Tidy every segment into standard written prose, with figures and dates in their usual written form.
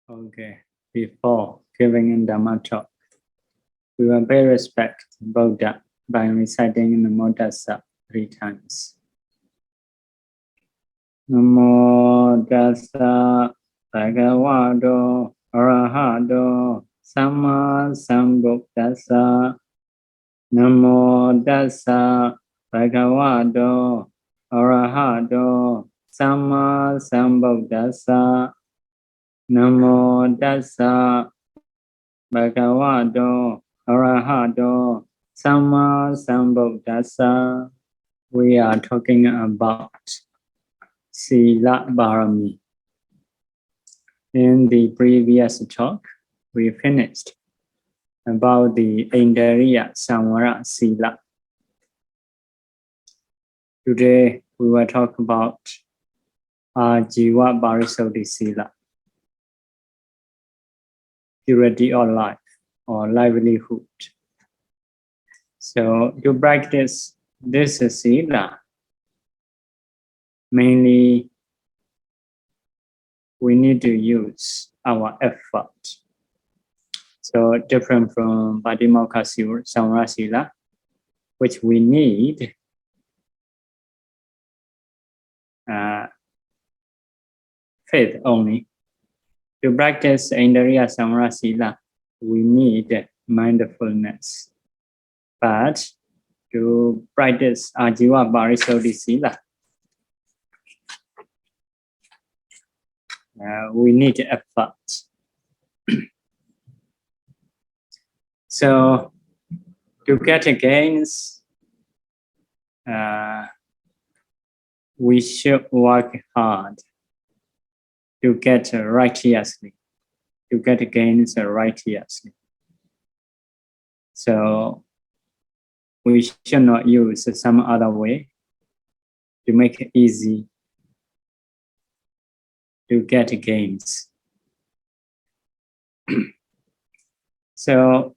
Okay, before giving in Dhamma talk, we will pay respect to Buddha by reciting Namo Tassa 3 times. Namo Tassa Bhagavato Arahato Samma Sambuddhassa. Namo Tassa Bhagavato Arahato Samma Sambuddhassa. Namo Tassa Bhagavato Arahato Samma Sambuddhassa. We are talking about Sīla Pāramī. In the previous talk, we finished about the Indriyasaṃvara Sīla. Today, we will talk about Ājīvapārisuddhi Sīla. Purity of life or livelihood. So to practice this Sīla, mainly we need to use our effort. So different from Pātimokkhasaṃvara Sīla, which we need faith only. To practice Indriyasaṃvara Sīla, we need mindfulness. But to practice Ājīvapārisuddhi Sīla, we need effort. So to get gains, we should work hard to get righteously, to get gains righteously. So we should not use some other way to make it easy to get gains. So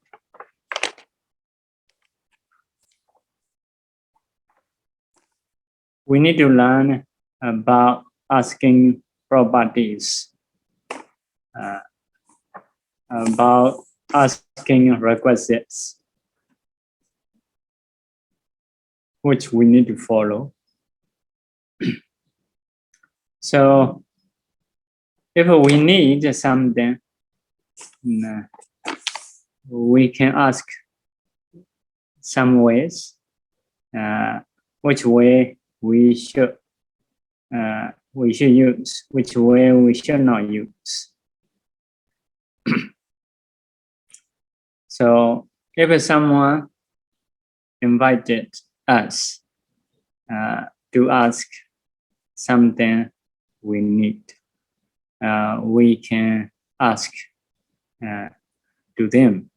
we need to learn about asking properties, about asking requisites, which we need to follow. So if we need something, we can ask some ways, which way we should use, which way we should not use. So if someone invited us to ask something we need, we can ask to them.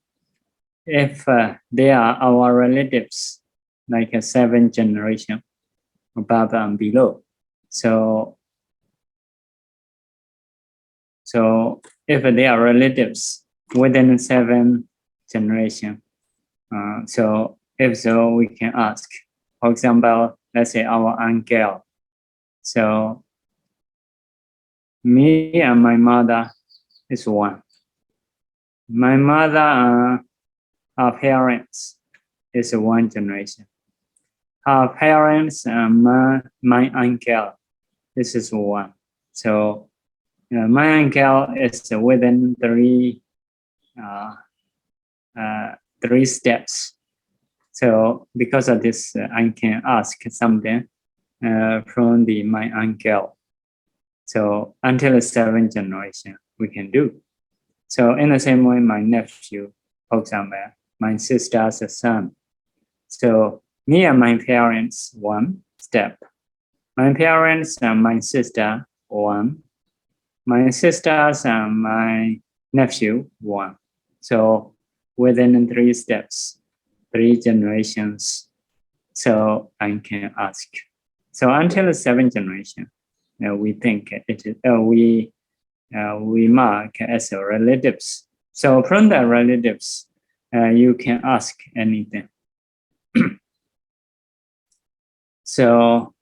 If they are our relatives, like a 7th generation, above and below. So if they are relatives within 7 generation, so if so, we can ask. For example, let's say our uncle. So me and my mother is one. My mother and her parents is 1 generation. Her parents and my uncle, this is 1. So my uncle is within 3 steps. So because of this, I can ask something from my uncle. So until the 7th generation, we can do. So in the same way, my nephew, for example, my sister's son. So me and my parents, 1 step. My parents and my sister, 1. My sisters and my nephew, 1. So within 3 steps, 3 generations. So I can ask. So until the 7th generation, we think it is, we mark as relatives. So from the relatives, you can ask anything. So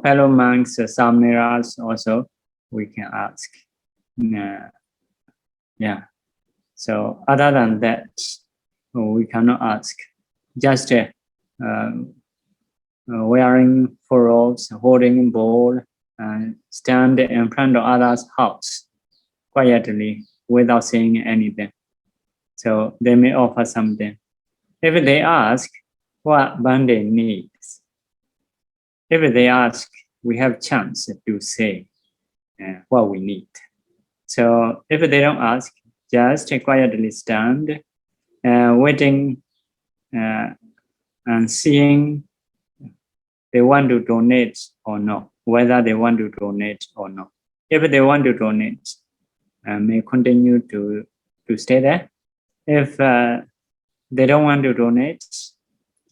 fellow monks, sāmaṇeras also, we can ask. Yeah. So other than that, we cannot ask. Just wearing full robes, holding bowl, and stand in front of others' house quietly without saying anything. So they may offer something. If they ask what Bande needs, if they ask, we have chance to say what we need. So if they don't ask, just quietly stand, waiting and seeing they want to donate or not, whether they want to donate or not. If they want to donate, may continue to stay there. If they don't want to donate,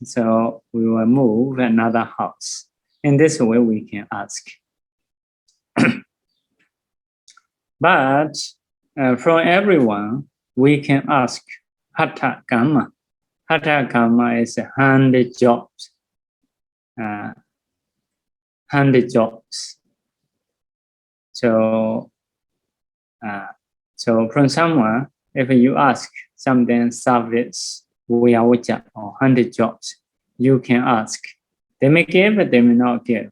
so we will move another house. In this way, we can ask. But from everyone, we can ask hattakamma. Hattakamma is hand jobs. Hand jobs. So from someone, if you ask something service, wiyawaja or hand jobs, you can ask. They may give, they may not give.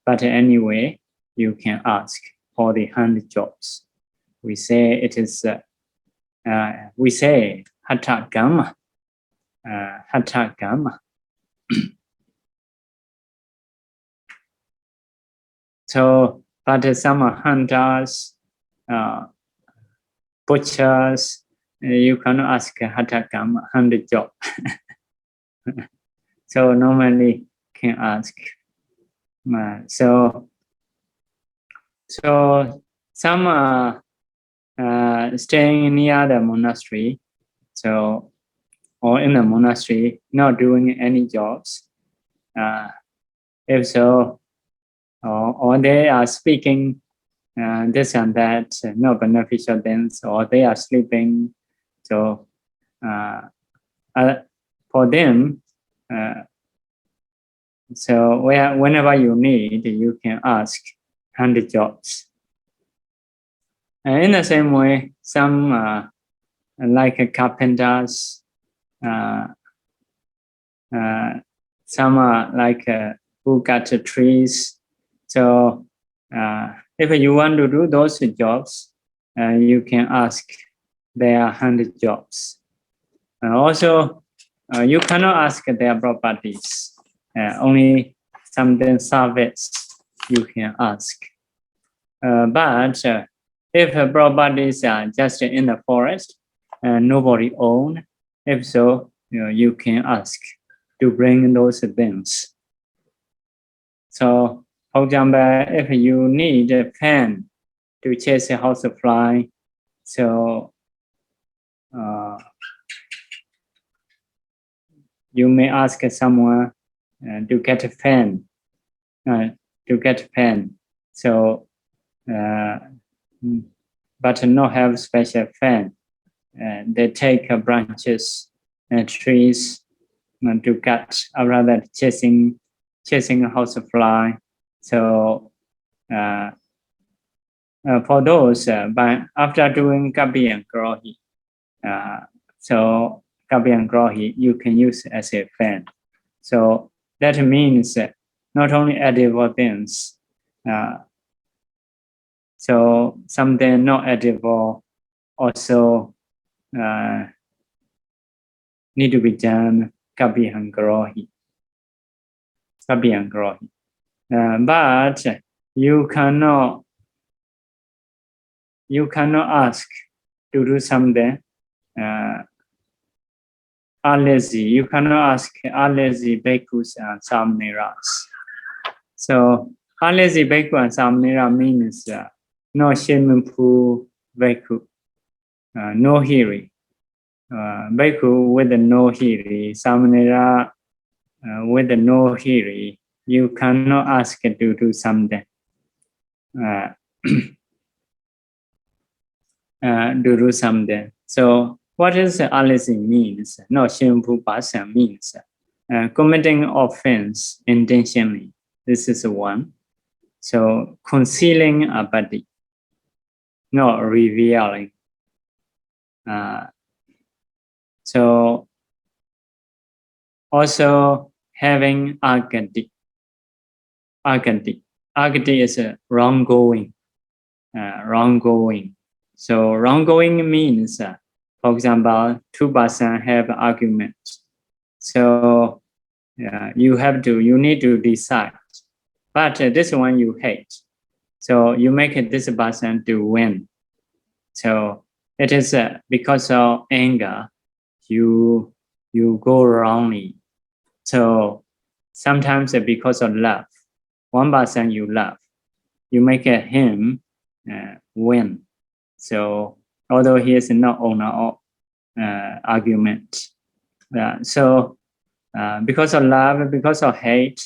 But anyway, you can ask for the hand jobs. We say it is, we say hattakamma. Hattakamma. So, but some hunters, butchers, you cannot ask hattakamma, hand job. So normally can ask. So some are staying near the monastery, so or in the monastery, not doing any jobs. If so, or they are speaking this and that, no beneficial things, or they are sleeping. So for them, so whenever you need, you can ask hand jobs. In the same way, some like carpenters, some are like who cut trees. So if you want to do those jobs, you can ask their hand jobs. Also, you cannot ask their properties. Only something service you can ask. But if properties are just in the forest, nobody own, if so, you can ask to bring those things. So, for example, if you need a pen to chase a housefly, so you may ask someone to get a pen. So, but not have special fan. They take branches and trees to cut, rather chasing a housefly. So for those, after doing kapi and grohi, so kapi and grohi you can use as a fan. So that means not only edible things, so something not edible also need to be done kapi and grohi. But you cannot ask to do something Alajjī. You cannot ask Alajjī Bhikkhus and sāmaṇeras. So Alajjī Bhikkhu and sāmaṇera means no shameful Bhikkhu, no hiri. Bhikkhu with no hiri, sāmaṇera with no hiri. You cannot ask to do something. So what is Alajjī means? No shameful person means committing offense intentionally. This is one. So concealing a body. not revealing. So also having agati. Agati is a wronggoing. Wronggoing. So wronggoing means, for example, two persons have argument. So you need to decide. But this one you hate. So you make this person to win. So it is because of anger, you go wrongly. So sometimes because of love, one person you love, you make him win. So although he is not owner of argument. So because of love, because of hate,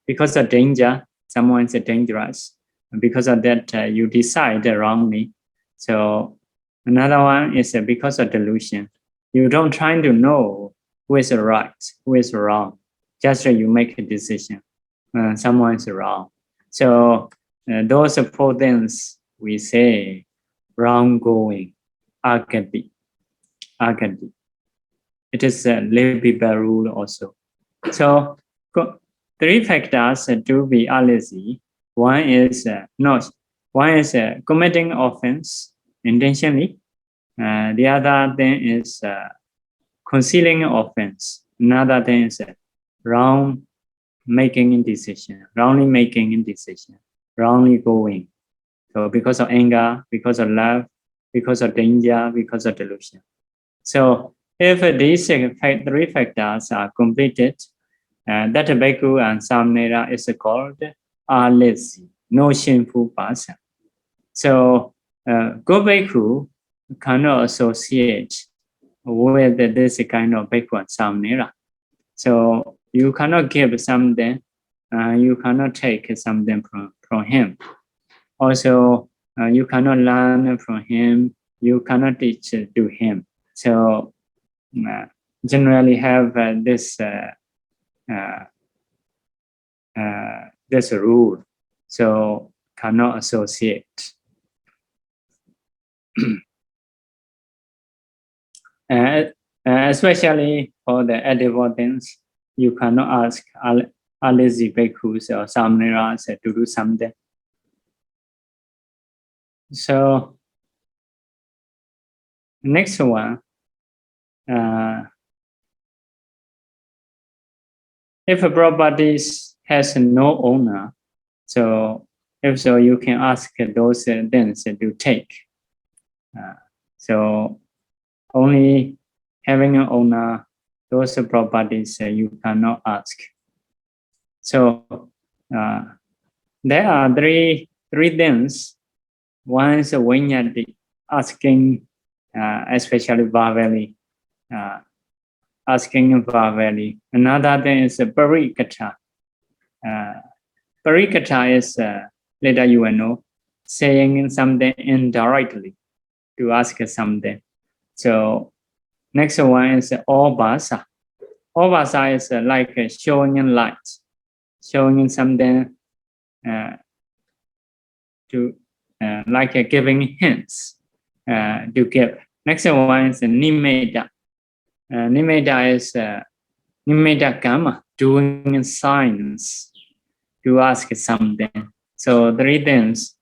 because of danger, someone is dangerous. Because of that, you decide wrongly. So another one is because of delusion. You don't try to know who is right, who is wrong. Just you make a decision. Someone is wrong. So those four things we say wronggoing, agati. It is a layperson rule also. So three factors to be Alajjī. One is committing offense intentionally. The other thing is concealing offense. Another thing is wrongly making a decision, wrongly going. So because of anger, because of love, because of danger, because of delusion. So if these three factors are completed, that Bikkhu and sāmaṇera is called Alajjī, no shameful person. So good Bikkhu cannot associate with this kind of Bikkhu and sāmaṇera. So you cannot give something, you cannot take something from him. Also, you cannot learn from him, you cannot teach to him. So generally have this rule. So cannot associate. Especially for the edible things, you cannot ask Alajjī Bhikkhus or sāmaṇeras to do something. So next one, if a property has no owner, so if so, you can ask those things to take. So only having an owner, those properties you cannot ask. So there are three things. One is viññati, asking, especially verbally, asking verbally. Another thing is parikata. Parikata is, later you will know, saying something indirectly to ask something. So next one is obhasa. Obhasa is like showing light, showing something to like giving hints to give. Next one is nimitta. Nimitta is hattakamma, doing signs to ask something. So three things: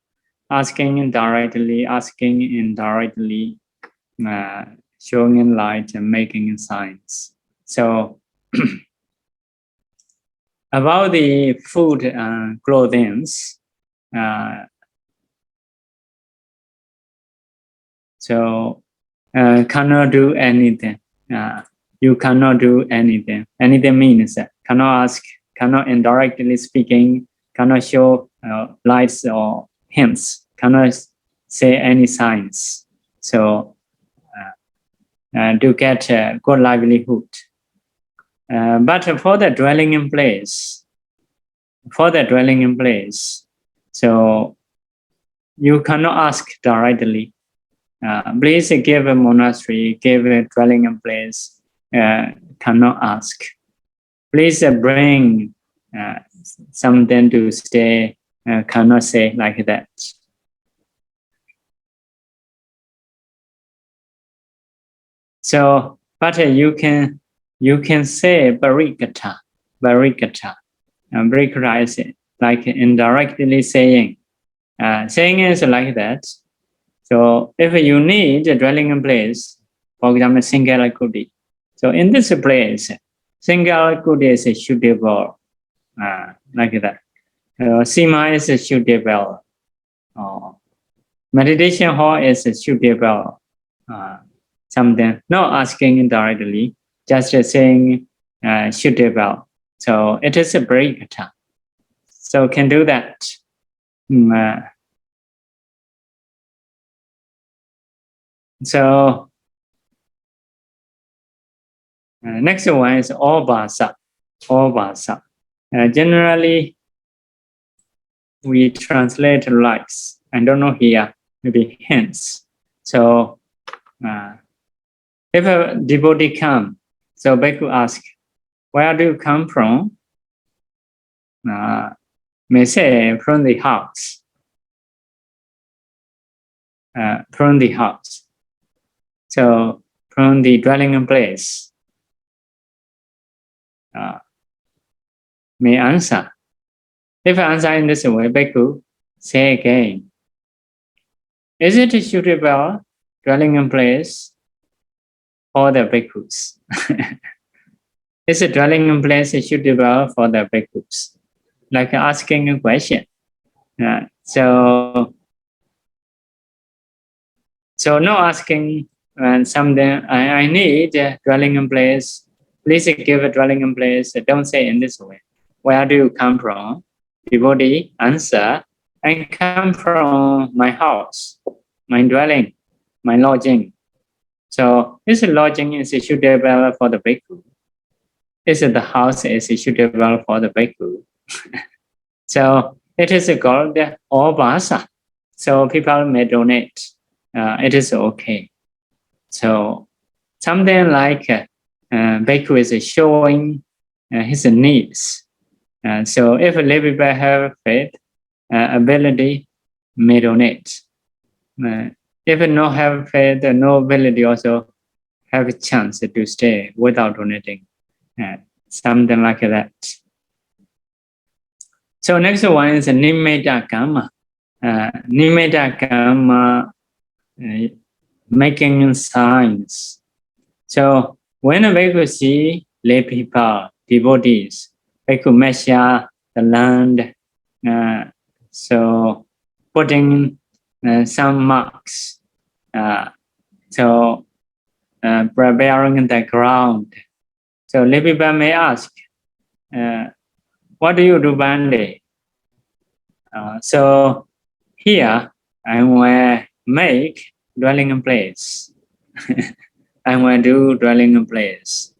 asking directly, asking indirectly, showing light, and making signs. So about the food and clothing, so cannot do anything. You cannot do anything. Anything means cannot ask, cannot indirectly speaking, cannot show lights or hints, cannot say any signs. So to get good livelihood. But for the dwelling in place, so you cannot ask directly. Please give a monastery, give a dwelling in place, cannot ask. Please bring something to stay, cannot say like that. So, but you can say barikata, barikata is like indirectly saying. Saying is like that. So if you need a dwelling place, for example, single agati. So in this place, single agati is suitable, like that. Sima is suitable. Meditation hall is suitable. Something, not asking directly, just saying suitable. So it is a barikata. So can do that. So next one is obasa. Generally, we translate likes. I don't know here, maybe hence. So if a devotee come, so Bikkhu ask, where do you come from? May say from the house. From the house. So from the dwelling place. May answer. If answer in this way, Bikkhu say again, is it a suitable dwelling place for the bhikkhus? Is a dwelling place suitable for the bhikkhus? Like asking a question. So no asking when something I need a dwelling place. Please give a dwelling place. Don't say in this way. Where do you come from? Devotee answer, I come from my house, my dwelling, my lodging. So this lodging is suitable for the bhikkhu. This the house is suitable for the bhikkhu. So it is called obasa. So people may donate. It is okay. So something like Bikkhu is showing his needs. So if lay people have faith, ability, may donate. If no have faith, no ability, also have a chance to stay without donating. Something like that. So next one is hattakamma. Hattakamma, making signs. So when a Bhikkhu see lay people, devotees, Bhikkhu measure the land, so putting some marks, so preparing the ground. So lay people may ask, what do you do Bande? So here I will make dwelling place. I will do dwelling place.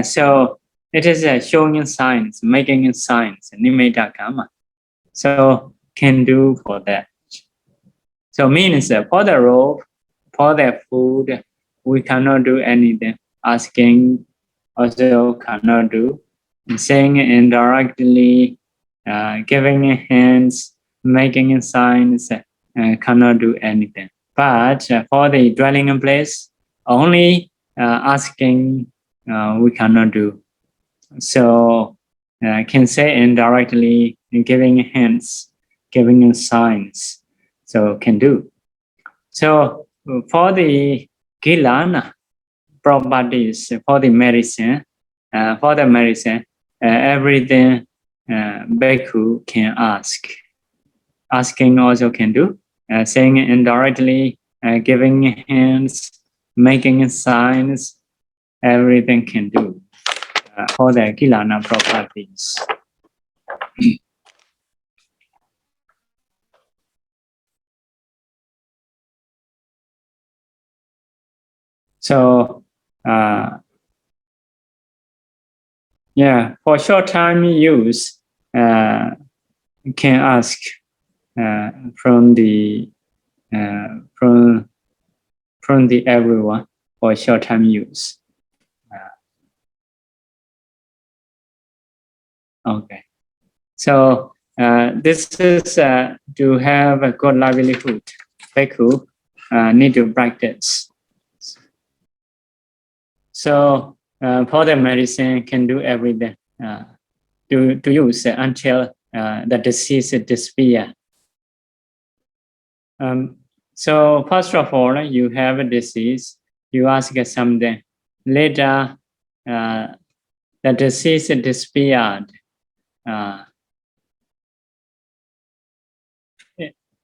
So it is showing signs, making signs, hattakamma. So can do for that. So means for the robe, for the food, we cannot do anything. Asking also cannot do. Saying indirectly, giving hands, making signs, cannot do anything. But for the dwelling place, only asking we cannot do. So can say indirectly, giving hands, giving signs, so can do. So for the kilana properties, for the medicine, everything Bikkhu can ask. Asking also can do. Saying indirectly, giving hands, making signs, everything can do for the kilana properties. So yeah, for short time use, can ask from the everyone for short time use. Okay, so this is to have a good livelihood. Bhikkhu need to practice. So for the medicine can do everything to use until the disease disappear. So first of all, you have a disease, you ask something. Later, the disease disappeared.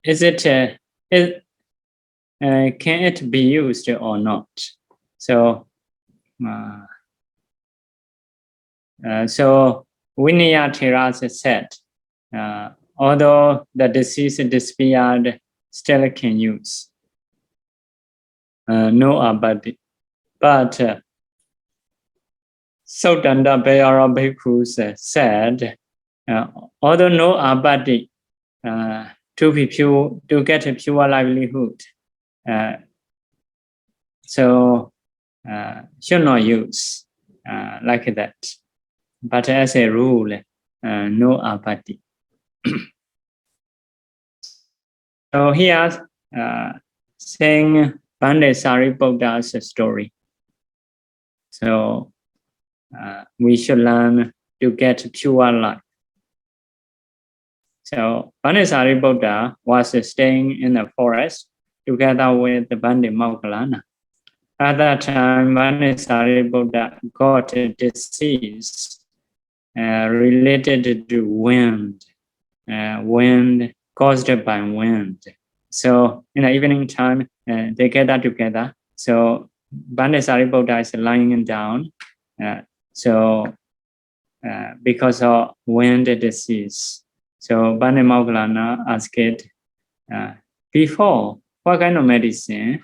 Is it can it be used or not? So so Vinaya Theras said, although the disease disappeared, still can use. No agati. But Sautanda Bayara Bhikkhu said, although no agati, to be pure, to get a pure livelihood, so should not use like that. But as a rule, no agati. So here, saying Pandit Sariputta's story. So we should learn to get pure life. So Pandit Sariputta was staying in the forest together with the Pandit Moggallana. At that time, Pandit Sariputta got a disease related to wind, wind caused by wind. So in the evening time, they gather together. So Pandit Sariputta is lying down. So because of wind disease, so Pandit Moggallana asked, before, what kind of medicine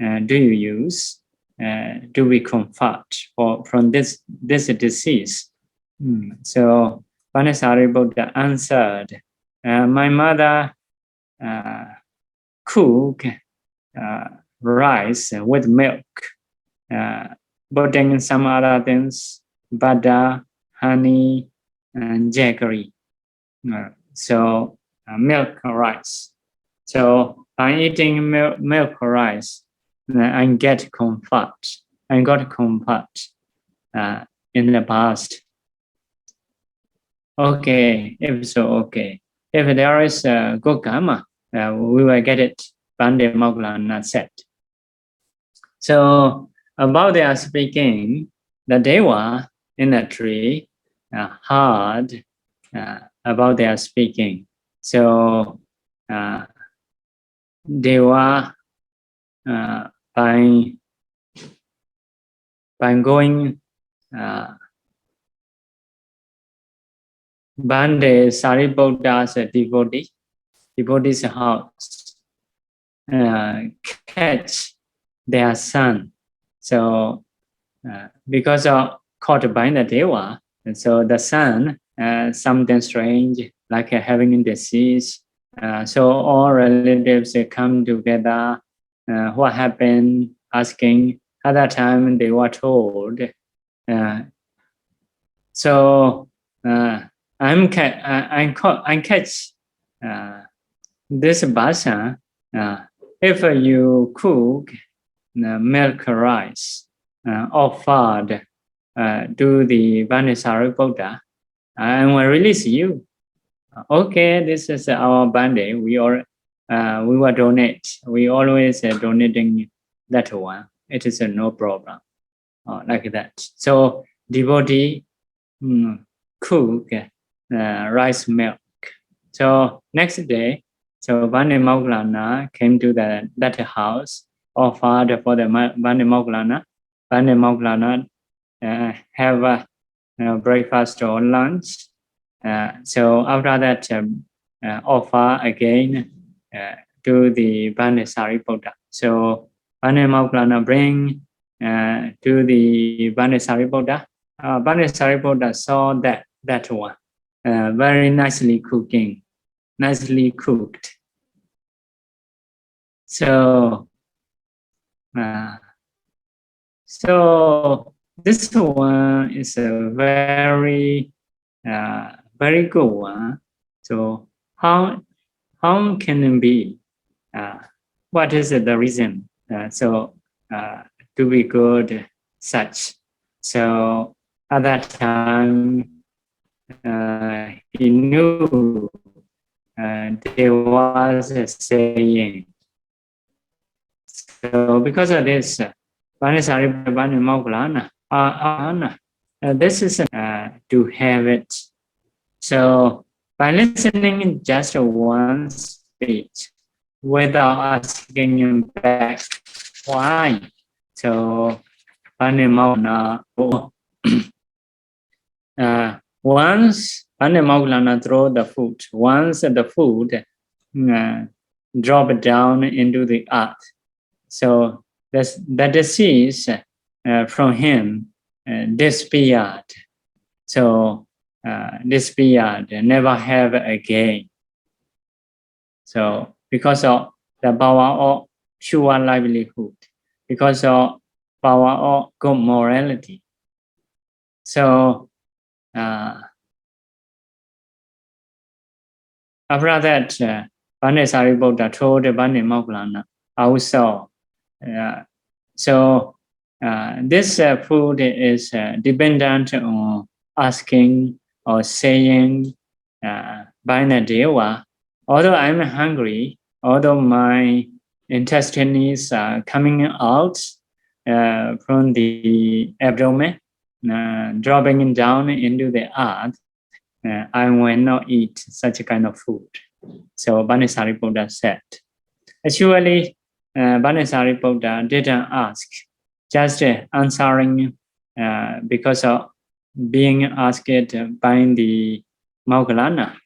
do you use to be comfort from this disease? So Pandit Sariputta answered, my mother cook rice with milk, putting some other things, butter, honey, and jaggery. So milk rice. So by eating milk rice, I get comfort. I got comfort in the past. Okay, if so, okay. If there is a good karma, we will get it. Pandit Moggallana said. So about their speaking, the Deva in the tree heard about their speaking. So they were by going Pandit Sariputta's devotee's house, catch their son. So because of caught by the Deva, and so the son something strange like having a disease. So all relatives come together. What happened? Asking. At that time they were told. So I catch this person. If you cook milk rice offered to the Pandit Sariputta, I will release you. Okay, this is our Pandit. We will donate. We always donating that one. It is no problem. Like that. So devotee cook rice milk. So next day, so Pandit Moggallana came to that house, offered for the Pandit Moggallana. Pandit Moggallana have a breakfast or lunch. So after that, offer again to the Pandit Sariputta. So Pandit Moggallana bring to the Pandit Sariputta. Pandit Sariputta saw that one very nicely cooked. So so this one is a very good one. So how can it be? What is the reason? So to be good, such. So at that time, he knew there was a saying. So because of this, this is to have it. So by listening just one speech without asking him back why, so once Pātimokkhasaṃvara throw the food, once the food drop it down into the earth, so the disease from him disappeared. So disappeared, never have again. So because of the power of pure livelihood, because of power of good morality. So after that, Buddha told Pātimokkhasaṃvara also, so this food is dependent on asking or saying by the deva, although I'm hungry, although my intestines are coming out from the abdomen, dropping down into the earth, I will not eat such a kind of food. So Buddha said. Actually, Buddha didn't ask, just answering because of being asked by the Moggallana.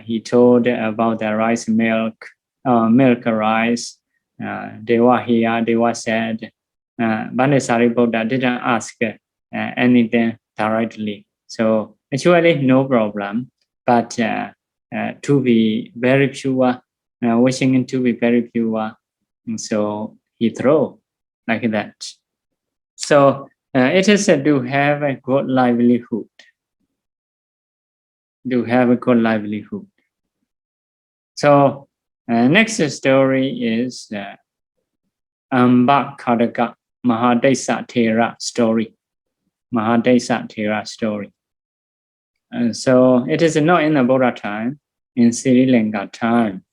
He told about the rice milk, milk rice. They were here, they were said. Buddha didn't ask anything directly. So actually, no problem. But to be very pure, wishing to be very pure, so he throw like that. So it is to have a good livelihood. To have a good livelihood. So next story is Ambakkhadaka Mahadesa Thera story. Mahadesa Thera story. So it is not in the Buddha time, in Sri Lanka time.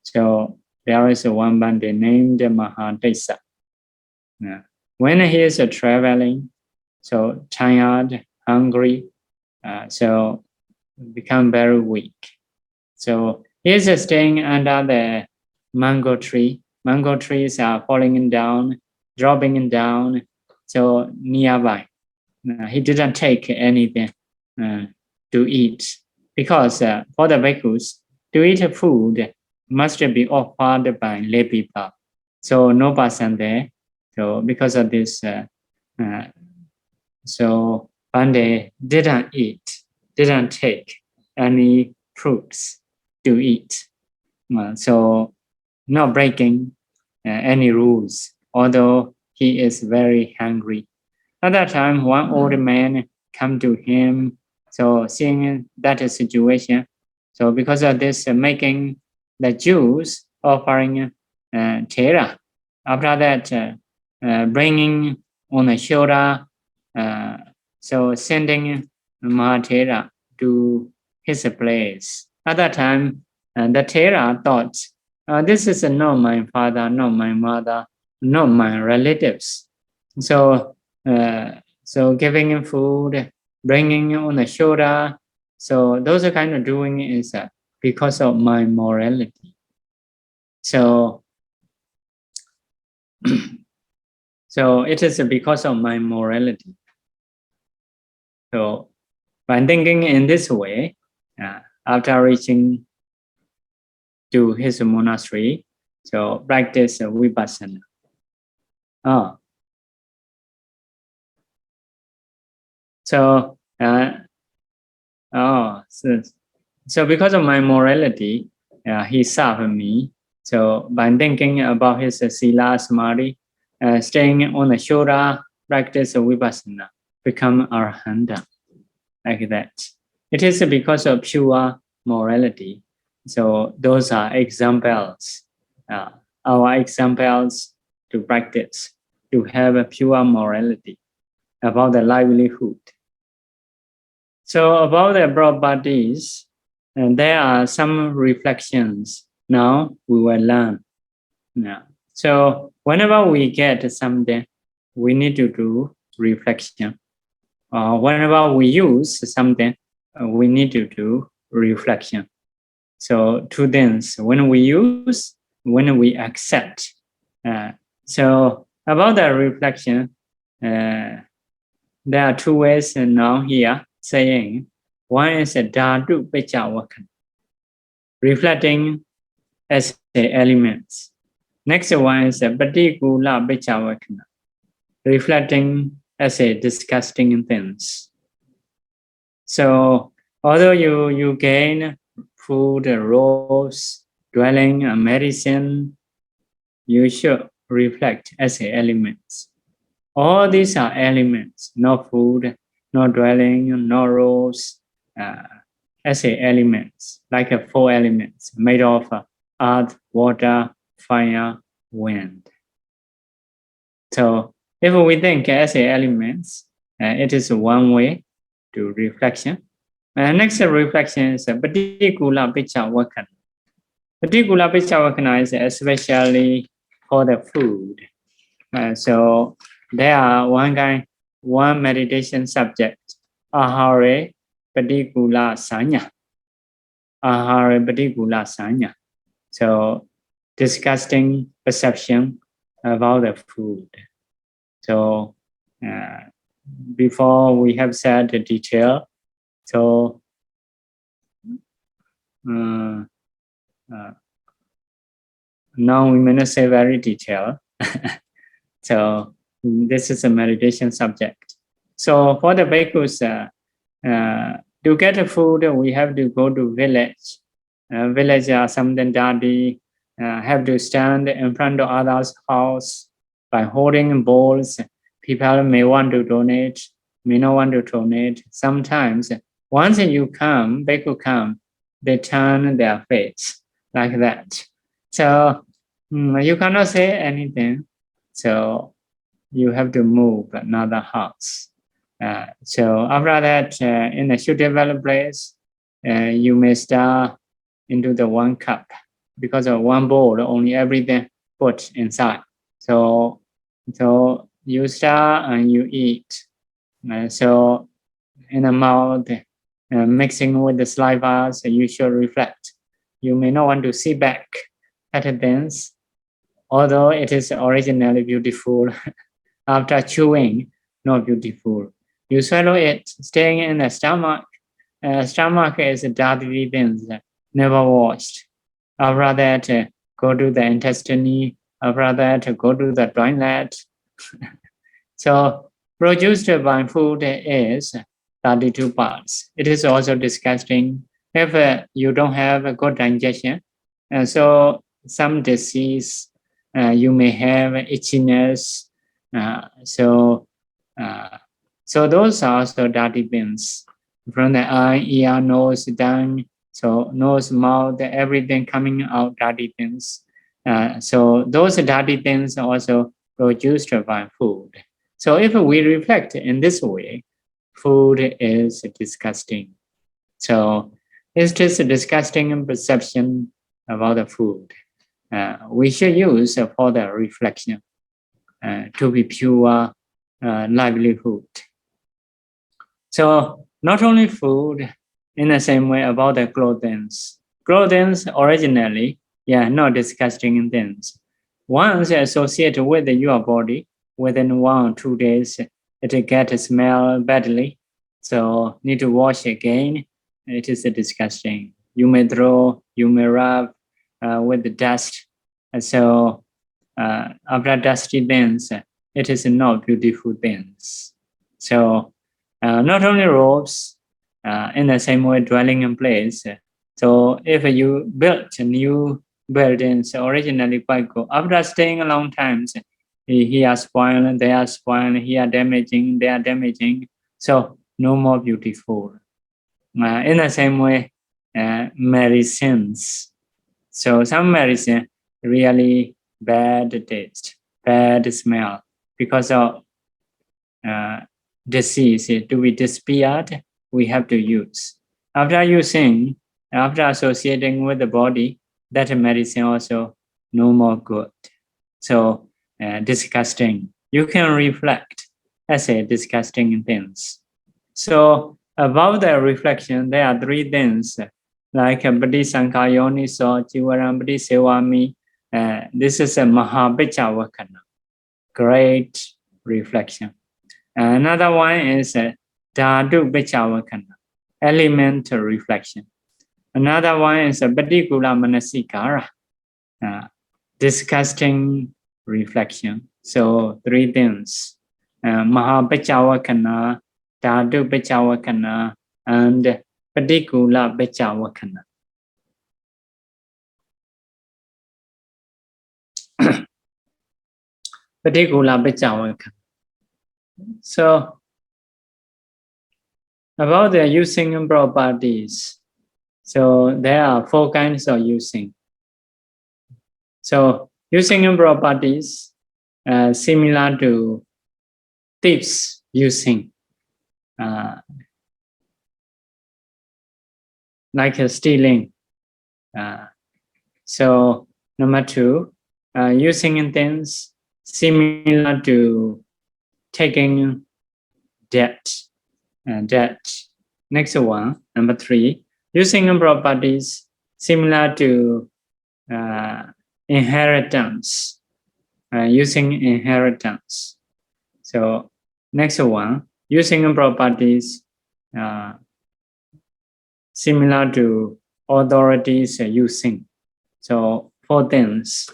So there is one bandit named Mahadesa. When he is traveling, so tired, hungry, so become very weak. So he is staying under the mango tree. Mango trees are falling down, dropping down, so nearby. He didn't take anything to eat, because for the bhikkhus, to eat food must be offered by lay people. So no person there. So because of this, so Pandey didn't eat, didn't take any fruits to eat. So not breaking any rules, although he is very hungry. At that time, one old man come to him. So seeing that situation, so because of this, making the Jews offering Thera. After that, bringing on the shoulder, so sending Mahathera to his place. At that time, the Thera thought, this is not my father, not my mother, not my relatives. So, so giving him food, bringing on the shoulder. So those are kind of doing is because of my morality. So, so it is because of my morality. So by thinking in this way, after reaching to his monastery, so practice vipassana. So, so because of my morality, he served me. So by thinking about his sila samadhi, staying on the shoulder, practice vipassana, become arahanta, like that. It is because of pure morality. So those are examples, our examples to practice, to have a pure morality. about the livelihood. So about the properties, and there are some reflections. Now we will learn. Now, so whenever we get something, we need to do reflection. Whenever we use something, we need to do reflection. So two things: when we use, when we accept. So about the reflection, there are two ways now here saying. One is a dhatu pechavakana, reflecting as the elements. Next one is a patikula pechavakana, reflecting as a disgusting things. So although you gain food, robes, dwelling, medicine, you should reflect as a elements. All these are elements, no food, no dwelling, no robes, as a elements, like a 4 elements made of earth, water, fire, wind. So if we think as a elements, it is one way to reflection. Next reflection is patikula pechavakana. Patikula pechavakana is especially for the food. So there are one meditation subject, ahare patikula sanya. Ahare patikula sanya. So disgusting perception about the food. So before we have said the detail, so now we may not say very detailed. So this is a meditation subject. So for the bhikkhus, to get the food, we have to go to village. Village are something dirty. Have to stand in front of others' house by holding bowls. People may want to donate, may not want to donate. Sometimes, once you come, bhikkhu come, they turn their face like that. So you cannot say anything. So you have to move another house. So after that, in a suitable place, you may start into the 1 cup, because of 1 bowl, only everything put inside. So you start and you eat. So in the mouth, mixing with the saliva, so you should reflect. You may not want to see back at things, although it is originally beautiful. After chewing, not beautiful. You swallow it, staying in the stomach. Stomach is dirty things, never washed. After that, go to the intestine. After that, go to the toilet. So produced by food is 32 parts. It is also disgusting if you don't have a good digestion. So some disease, you may have itchiness. So those are also dirty things. From the eye, ear, nose, tongue, so nose, mouth, everything coming out dirty things. So those dirty things are also produced by food. So if we reflect in this way, food is disgusting. So it's just a disgusting perception about the food. We should use for the reflection to be pure livelihood. So not only food, in the same way about the clothing. Clothing originally, not disgusting things. Once associated with your body, within 1 or 2 days, it gets smell badly. So need to wash again. It is disgusting. You may throw, you may rub with the dust. So after dusty things, it is not beautiful things. So not only robes, in the same way dwelling in place. So if you built new buildings originally quite good, after staying a long time, he are spoiled, they are spoiled, he are damaging, they are damaging. So no more beautiful. In the same way, medicines. So some medicine really bad taste, bad smell, because of disease to be disappeared, we have to use. After using, after associating with the body, that medicine also no more good. So disgusting. You can reflect as a disgusting things. So about the reflection, there are three things like Padisankayoni so Jivarambadi Sewami. This is a Mahabichavakana, great reflection. Another one is Dhatu Bichavakana, elemental reflection. Another one is a Patikula Manasikara, disgusting reflection. So three things, Mahabichavakana, Dhatu Bichavakana, and Patikula Bichavakana. Patikula Bichavakana. So about the using properties, so there are four kinds of using. So using properties similar to thieves using, like stealing. So number two, using things similar to taking debt. Next one, number three, using properties similar to inheritance. Using inheritance. So next one, using properties similar to authorities using. So four things.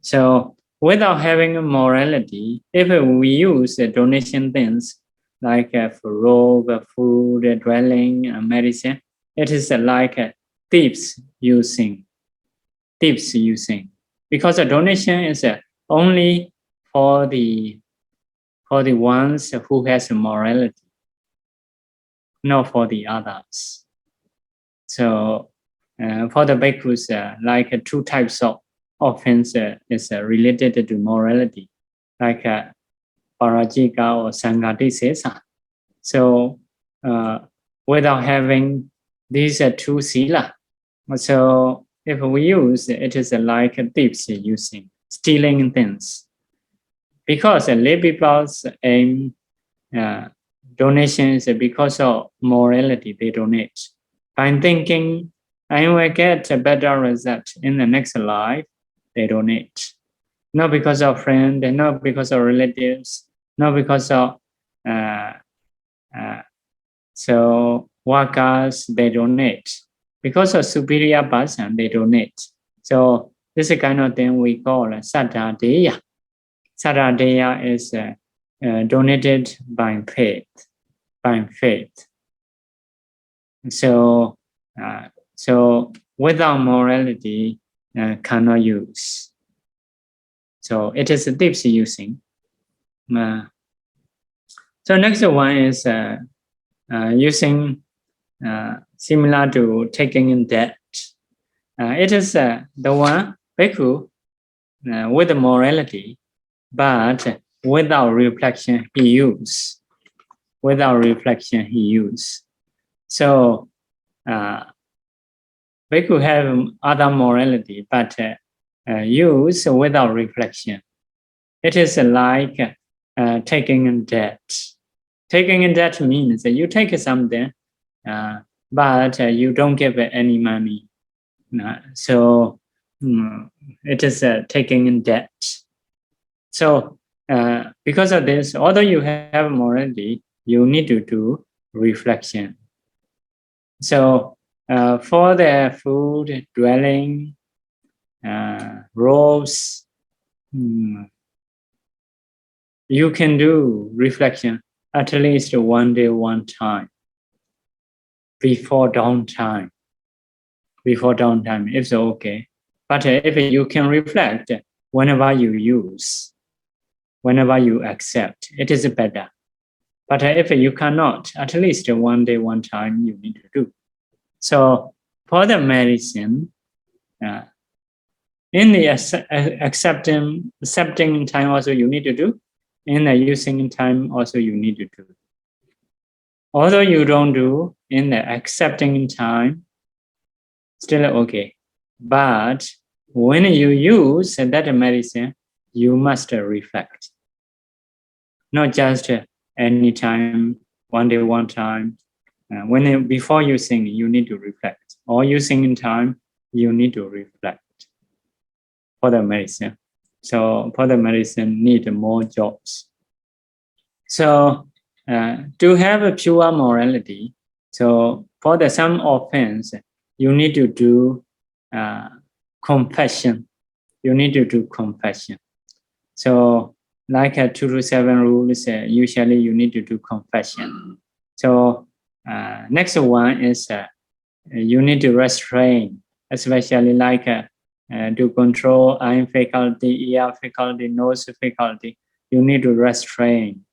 So without having a morality, if we use donation things like for robe, food, dwelling, medicine, it is like thieves using. Thieves using, because a donation is only for the ones who has a morality, not for the others. So for the bhikkhus, like two types of offense is related to morality, like parajika or sangati sesa. So without having these two sila, so if we use, it is like thieves using, stealing things. Because lay people's aim donations because of morality, they donate. By thinking, I will get a better result in the next life, they donate. Not because of friends, not because of relatives, not because of so workers, they donate. Because of superior person, they donate. So this is the kind of thing we call Saddhadeya. Saddhadeya is donated by faith. By faith. So without morality, cannot use. So it is a thieves using. So next one is using similar to taking in debt. It is the one bhikkhu with morality, but without reflection he use. Without reflection he use. So bhikkhu have other morality, but use without reflection. It is like taking in debt. Taking in debt means that you take something, but you don't give any money. So it is taking in debt. So because of this, although you have morality, you need to do reflection. So for the food, dwelling, robes, you can do reflection at least one day, one time, before downtime. Before downtime, it's okay. But if you can reflect whenever you use, whenever you accept, it is better. But if you cannot, at least one day, one time, you need to do. So for the medicine, in the accepting time also you need to do. in the using time also you need to do. Although you don't do in the accepting time, still okay. But when you use that medicine, you must reflect. Not just any time, one day, one time. Before using, you need to reflect. Or using in time, you need to reflect for the medicine. So for the medicine, need more jobs. So to have a pure morality, so for the some offense, you need to do confession. You need to do confession. So like a 2 to 7 rules, usually you need to do confession. So next one is you need to restrain, especially like to control eye faculty, ear faculty, nose faculty. You need to restrain.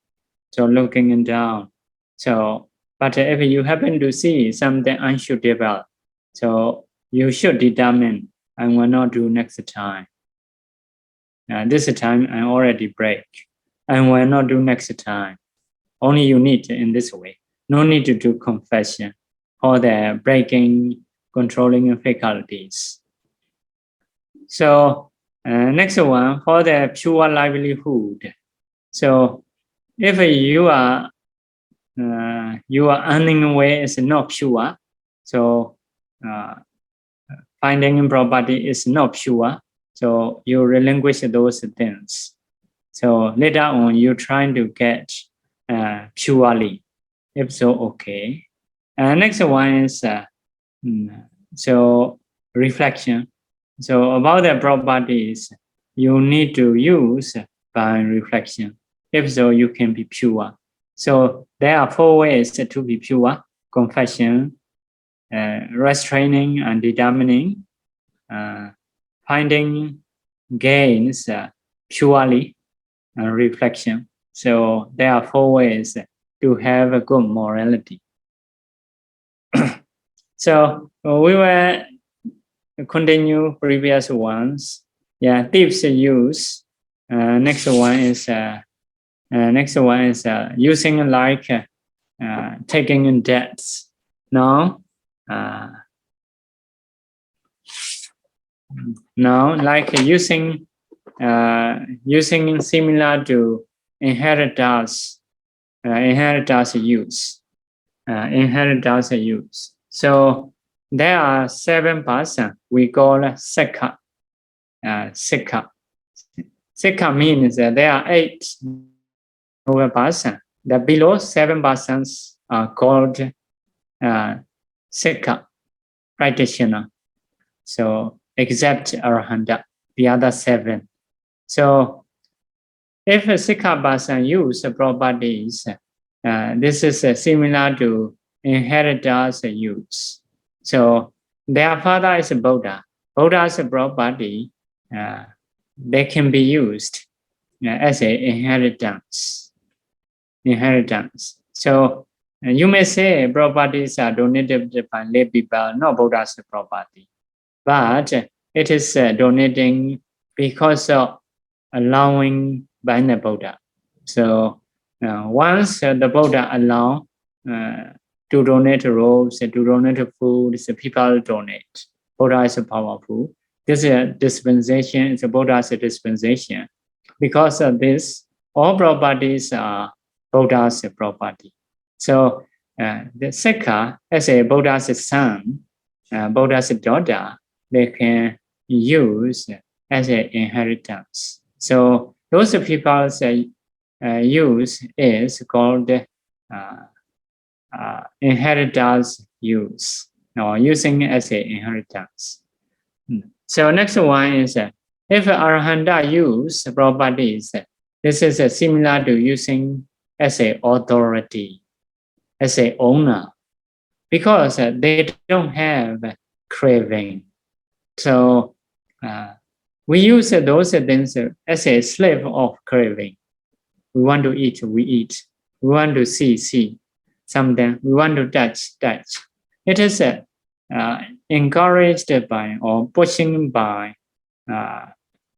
So looking down. So, but if you happen to see something unsuitable, so you should determine I will not do next time. This time I already break. I will not do next time. Only you need in this way. No need to do confession or the breaking, controlling faculties. So next one for the pure livelihood. So if you are earning way is not pure, so finding property is not pure, so you relinquish those things. So later on, you trying to get purely, if so, okay. Next one is so reflection. So about the properties, you need to use by reflection. If so, you can be pure. So there are 4 ways to be pure: confession, restraining and determining, finding gains purely, and reflection. So there are 4 ways to have a good morality. So we will continue previous ones. Yeah, tips use. Next one is using like taking in debts. Now like using similar to inheritance use. So there are 7 persons we call sikha. Sikha means that there are 8 persons. The below 7 persons are called sikha practitioner. So except Arahanta, the other 7. So if a sikha person use properties, this is similar to inheritance use. So their father is a Buddha. Buddha's property, they can be used as an inheritance. So you may say properties are donated by lay people, not Buddha's property. But it is donating because of allowing by the Buddha. So once the Buddha allow to donate robes, to donate food, so people donate. Buddha is powerful. This dispensation is a Buddha's dispensation. Because of this, all properties are Buddha's property. So the sikha, as a Buddha's son, Buddha's daughter, they can use as an inheritance. So those people's use is called inheritance use, or using as an inheritance. So next one is if Arahanta use properties, this is similar to using as an authority, as an owner, because they don't have craving. So we use those things as a slave of craving. We want to eat, we eat. We want to see. Something we want to touch. It is encouraged by or pushing by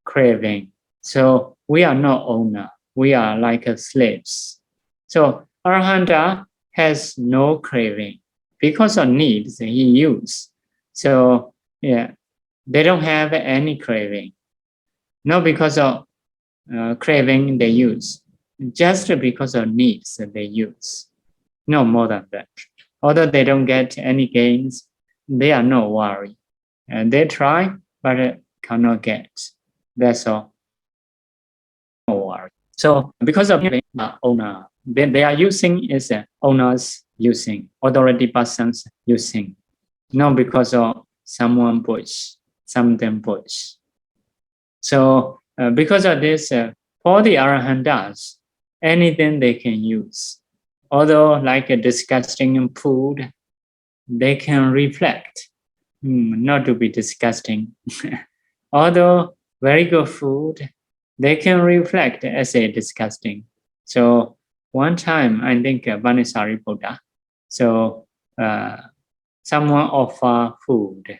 craving. So we are not owner. we are like slaves. So Arahanta has no craving. Because of needs, he use. So yeah, they don't have any craving. Not because of craving they use. Just because of needs they use. No more than that. Although they don't get any gains, they are no worry. And they try, but cannot get. That's all. No worry. So because of owner, they are using is owners using, authority persons using. Not because of someone push, something push. So because of this, for the Arahantas, anything they can use. Although like a disgusting food, they can reflect, not to be disgusting. Although very good food, they can reflect as a disgusting. So one time, I think Vanisari Buddha, so someone offer food,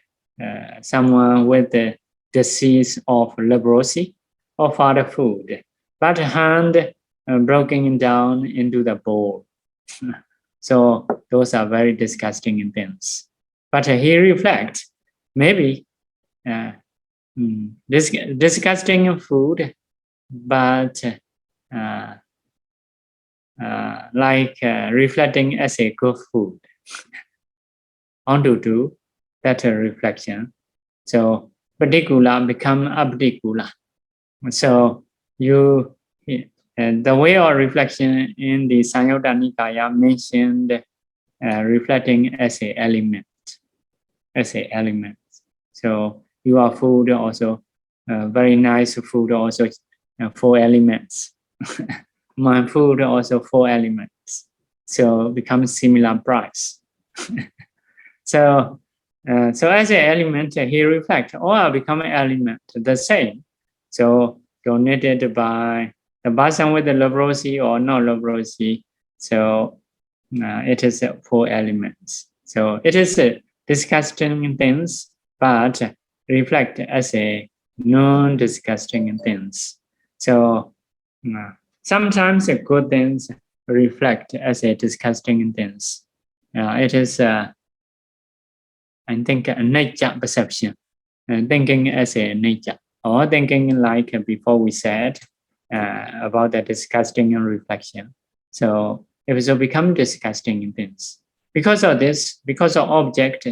someone with the disease of leprosy offer the food, but hand broken down into the bowl. So those are very disgusting things. But he reflects, maybe disgusting food, but reflecting as a good food. On to do that reflection. So patikula become abdikula. So you the way of reflection in the Sanyutta Nikaya mentioned reflecting as a element. So your food also very nice food also 4 elements. My food also 4 elements. So becomes similar price. So as an element, he reflects, or become an element, the same. So donated by the person with the leprosy or no leprosy. So it is 4 elements. So it is disgusting things, but reflect as a non-disgusting things. So sometimes good things reflect as a disgusting things. It is I think a nature perception, thinking as a nature, or thinking like before we said about the disgusting reflection. So if so become disgusting things. Because of this, because of object,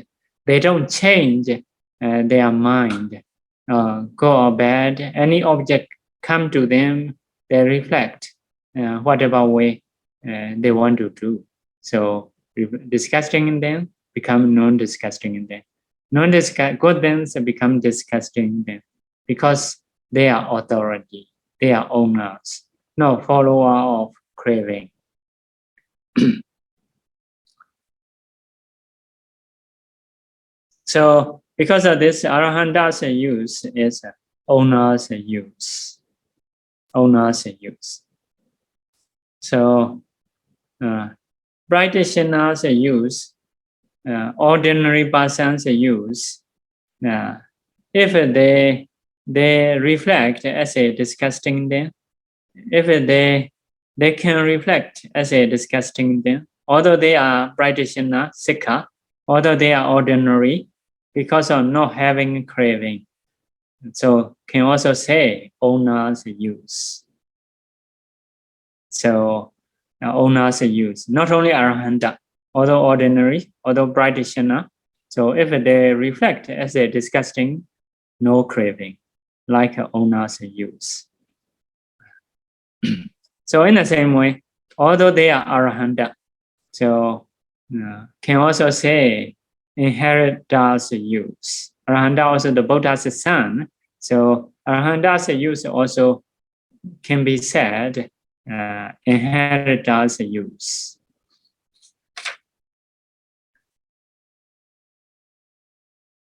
they don't change their mind, good or bad. Any object come to them, they reflect whatever way they want to do. So disgusting in them become non-disgusting in them. Good things become disgusting in them because they are authority, they are owners, no follower of craving. So because of this, Arahanta's use is owner's use. Owner's use. So practitioners use, ordinary persons use, if they reflect as a disgusting thing, if they can reflect as a disgusting thing, although they are practitioner, sikha, although they are ordinary, because of not having craving. So can also say owner's use. So owner's use, not only Arahanta, although ordinary, although practitioner. So if they reflect as a disgusting, no craving, like owner's use. So in the same way, although they are Arahanta, so can also say inheritors use. Arahanta also the Buddha's son. So Arahanta's use also can be said inheritors use.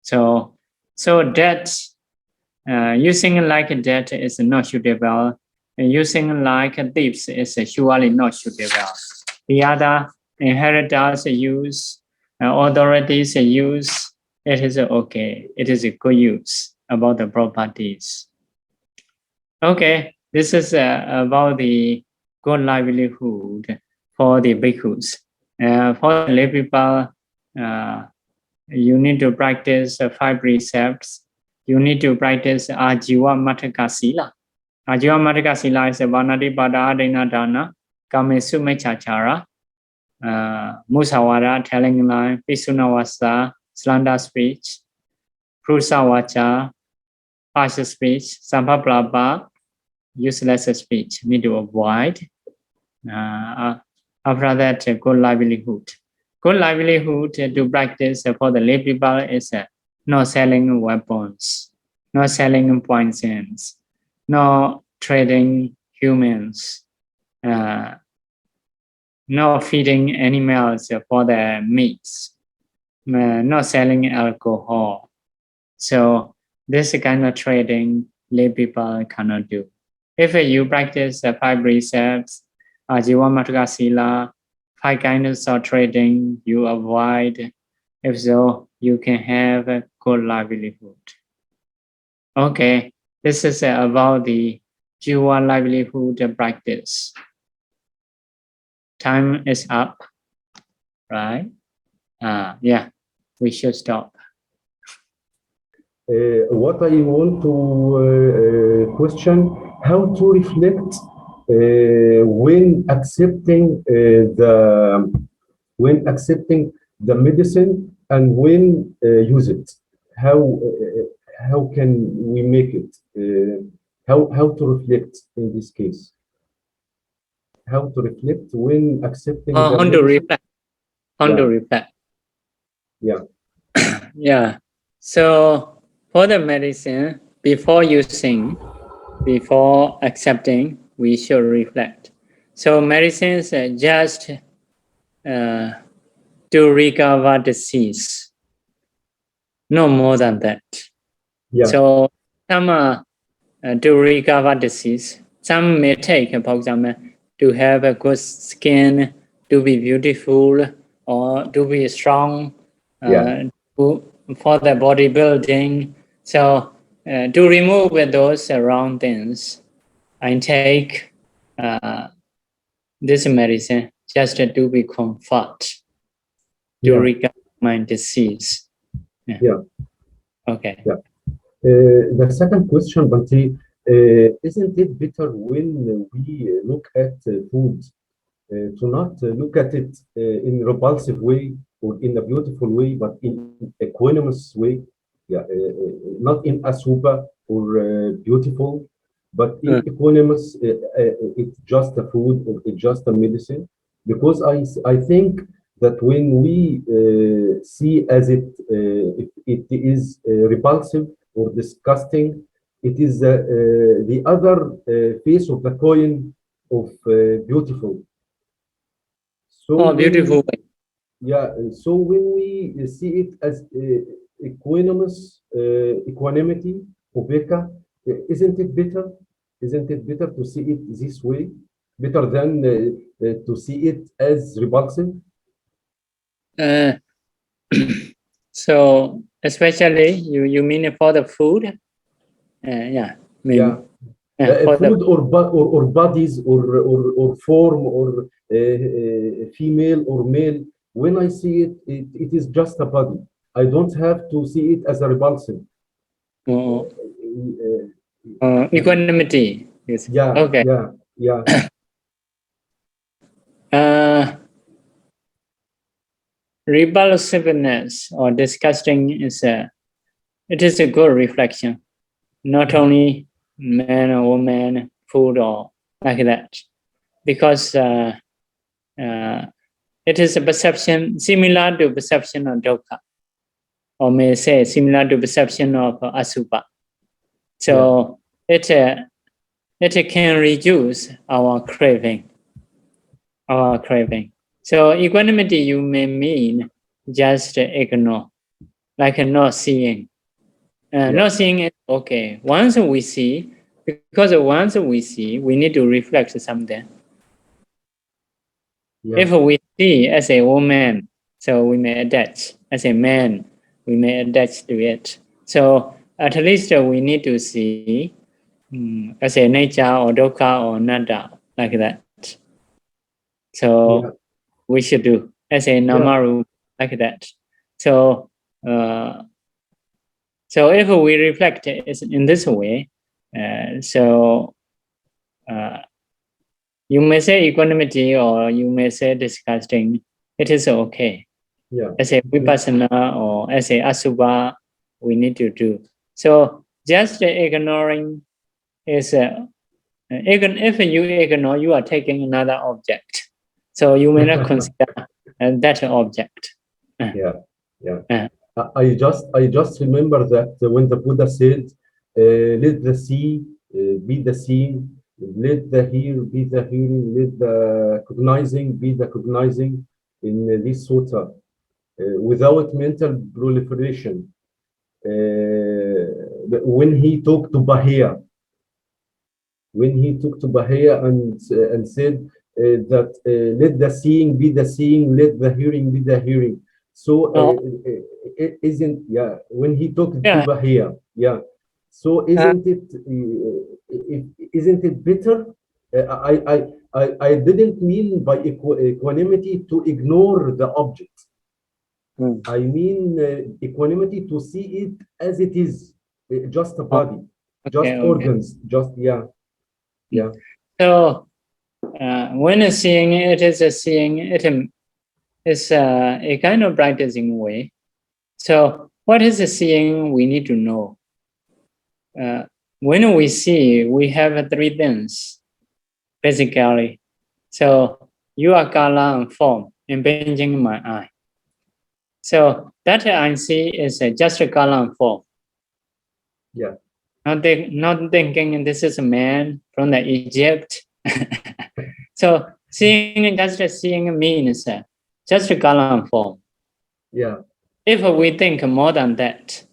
So debt, using like debt is not suitable. Using like thieves is surely not suitable. The other inheritors use, authorities use, it is okay. It is a good use about the properties. Okay, This is about the good livelihood for the bhikkhus. For the lay people, you need to practice 5 precepts. You need to practice Ājīvapārisuddhi Sīla. Ājīvapārisuddhi Sīla is a Vanadipada Adina Dana, Kamesu Mechachara, Musawara, telling lie, Pisunawasa, slander speech, Prusawacha, harsh speech, Sampaplapa, useless speech, need to avoid. After that, good livelihood. Good livelihood to practice for the lay people is not selling weapons, not selling poisons, not trading humans, not feeding animals for the meats, not selling alcohol. So this kind of trading lay people cannot do. If you practice 5 precepts, Ājīvapārisuddhi Sīla, 5 kinds of trading, you avoid. If so, you can have a good livelihood. Okay, this is about the Jiva livelihood practice. Time is up, right? Yeah, we should stop. What I want to question, how to reflect when accepting the medicine and when use it. How can we make it? How to reflect in this case? How to reflect when accepting the How to reflect? How to reflect? Yeah. Yeah. So for the medicine, before using, before accepting, we should reflect. So medicines are just to recover disease, no more than that. Yeah. So some to recover disease, some may take, for example, to have a good skin, to be beautiful, or to be strong, for the bodybuilding. So to remove those wrong things, I take this medicine just to be comfort, to recover my disease. Yeah. Okay. Yeah. The second question, Bhante, isn't it better when we look at food to not look at it in a repulsive way or in a beautiful way, but in equanimous way? Yeah, not in asupa or beautiful, but in equanimous. It's just a food or it's just a medicine. Because I think that when we see as it is repulsive or disgusting, it is the other face of the coin of beautiful. So beautiful. Yeah. So when we see it as equanimous, equanimity, ubeka, isn't it better? Isn't it better to see it this way, better than to see it as repulsive? So especially you mean for the food? Yeah. Maybe. Food or bodies or form or female or male. When I see it, it is just a body. I don't have to see it as a repulsive. Equanimity. Yes. Yeah. Okay. Yeah. Repulsiveness or disgusting is it is a good reflection, not only man or woman, food or like that, because it is a perception similar to perception of dukkha, or may say similar to perception of asupa. So it can reduce our craving. So equanimity you may mean just ignore, like not seeing. Not seeing it, okay. Once we see, because once we see, we need to reflect something. If we see as a woman, so we may attach. As a man, we may attach to it. So at least we need to see as a nature or dukkha or anatta, like that. So we should do as a namaru, like that. So so if we reflect it in this way, you may say equanimity or you may say disgusting. It is okay. As a vipassana or as a asubha, we need to do. So just ignoring is even if you ignore, you are taking another object. So you may not consider that object. I just remember that when the Buddha said, "Let the see be the seen, let the hear be the hearing, let the cognizing be the cognizing," in this sutta, without mental proliferation. When he talked to Bahia, and said that let the seeing be the seeing, let the hearing be the hearing. So it isn't when he talked to Bahia, so isn't it better? I didn't mean by equanimity to ignore the object. I mean equanimity to see it as it is, just a body, just organs, just So when a seeing, it is a seeing. It is a kind of practicing way. So what is a seeing? We need to know. When we see, we have three things, basically. So you are color and form impinging my eye. So that I see is just a color and form. Not thinking this is a man from the Egypt. So seeing, just seeing means just a color and form. If we think more than that,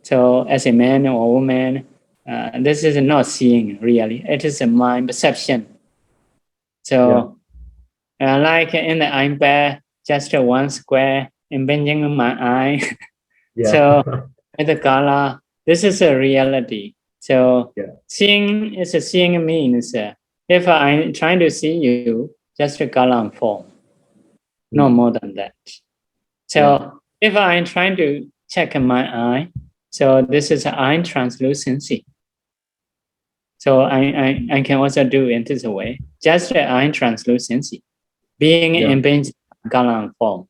so as a man or woman, this is not seeing really. It is a mind perception. So like in the iPad, just one square impinging on my eye. So with the color, this is a reality. So seeing is a seeing means if I'm trying to see you, just a color and form, no more than that. So if I'm trying to check my eye, so this is eye translucency. So I can also do it this way, just eye translucency, being impinged color and form.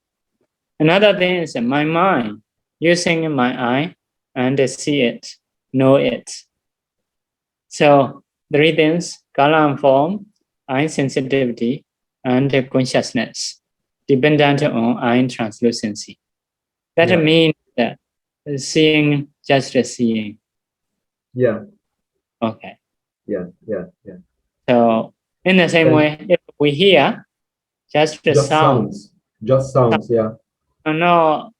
Another thing is my mind using my eye and see it, know it. So three things: color and form, eye sensitivity, and consciousness, dependent on eye translucency. That means that seeing, just seeing. Okay. So in the same way, if we hear, just sounds. Just sounds. No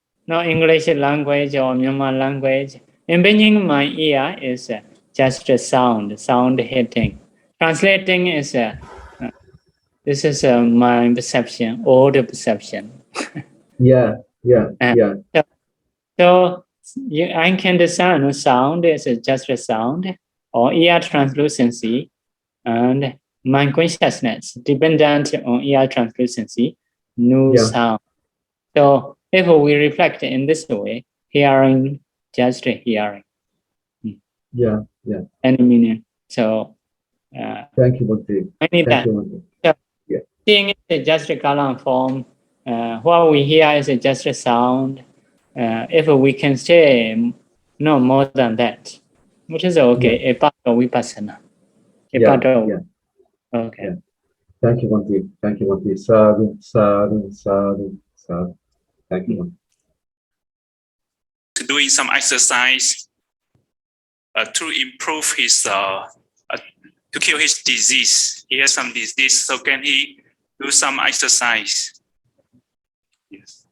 English language or Myanmar language. Impinging my ear is just a sound hitting. Translating is this is my perception, old perception. So I can discern sound is just a sound or ear translucency, and mind consciousness dependent on ear translucency, new sound. So if we reflect in this way, hearing, just hearing. Any meaning. So thank you, Bhante. I need that. So, seeing is just a color and form. What we hear is just a sound. If we can say no more than that, which is okay, a part of vipassana. Okay. Thank you, Bhante. Thank you, Bhante. Sadhu, sadhu, sadhu, sadhu. Thank you, Bhante. Doing some exercise to improve his to cure his disease. He has some disease, so can he do some exercise? Yes.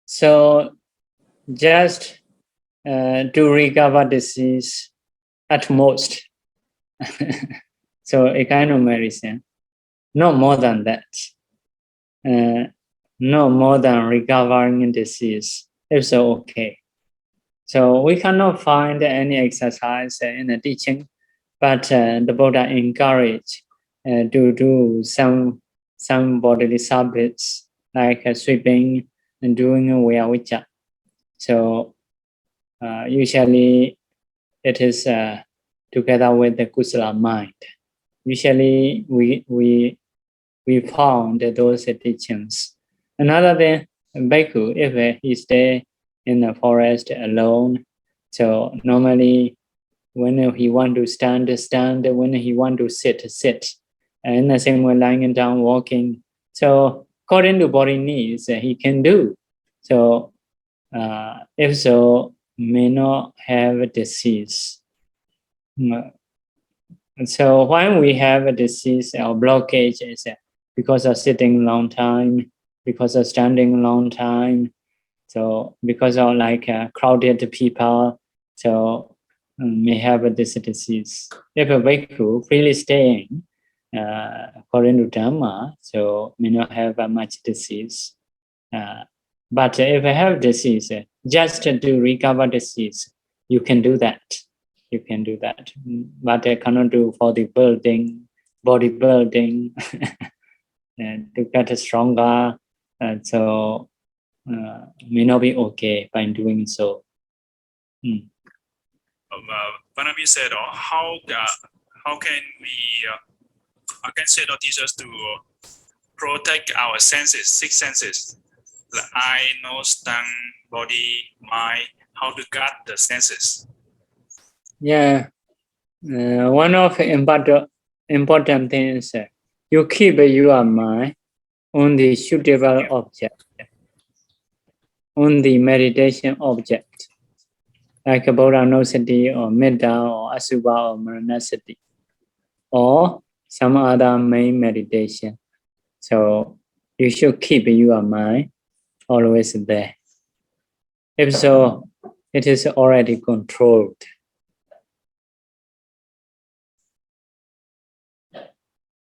So just to recover disease at most. So a kind of medicine, no more than that. No more than recovering disease. It's okay. So we cannot find any exercise in the teaching, but the Buddha encouraged to do some bodily habits like sweeping and doing vayavicca. So usually it is together with the kusala mind. Usually we found those teachings. Another thing, Bikkhu, if he stay in the forest alone, so normally when he want to stand, when he want to sit, and the same way lying down, walking. So according to body needs, he can do. So if so, may not have a disease. So when we have a disease or blockage, is because of sitting long time, because of standing long time, so because of like crowded people, so may have this disease. If a Bikkhu freely staying according to Dhamma, so may not have much disease. But if I have disease, just to recover disease, you can do that. You can do that, but I cannot do for the bodybuilding, and to get stronger. So may not be okay by doing so. Pāramī said, how can we consider teachers to protect our senses, six senses, the eye, nose, tongue, body, mind, how to guard the senses? Yeah, one of the important things is you keep your mind on the suitable object, on the meditation object, like Bodhanosati or Metta or Asubha or Maranasati, or some other main meditation. So you should keep your mind always there. If so, it is already controlled.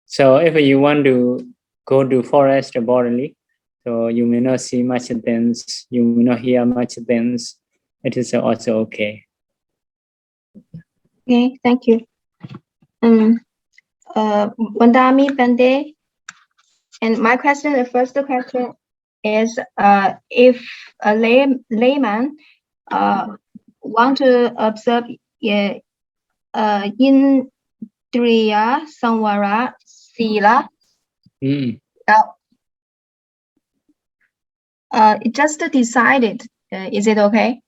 So if you want to go to forest bodily, so you may not see much things, you may not hear much things, it is also okay. Okay, thank you. Vandami Pande, and my question, the first question is, if a layman want to observe Indriyasaṃvara Sīla, it just decided, is it okay?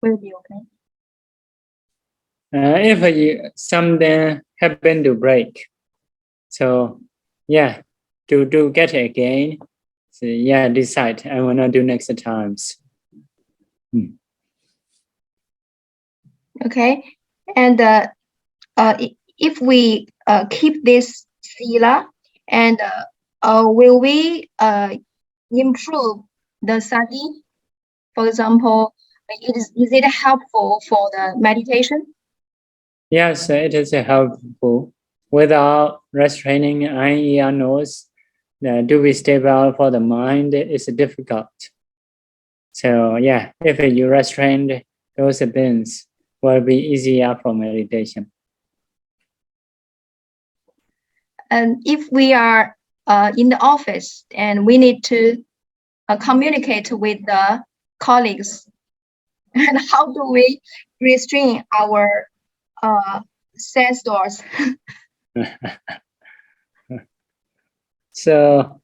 Will it be okay? If something happen to break, so yeah, to get it again, so yeah, decide I want to do next times. Okay, and if we keep this sila, and will we improve the sati? For example, is it helpful for the meditation? Yes, it is helpful. Without restraining eye, ear, nose, to be stable for the mind is difficult. So yeah, if you restrain those things, will be easier for meditation. And if we are in the office and we need to communicate with the colleagues, and how do we restrain our sense doors? So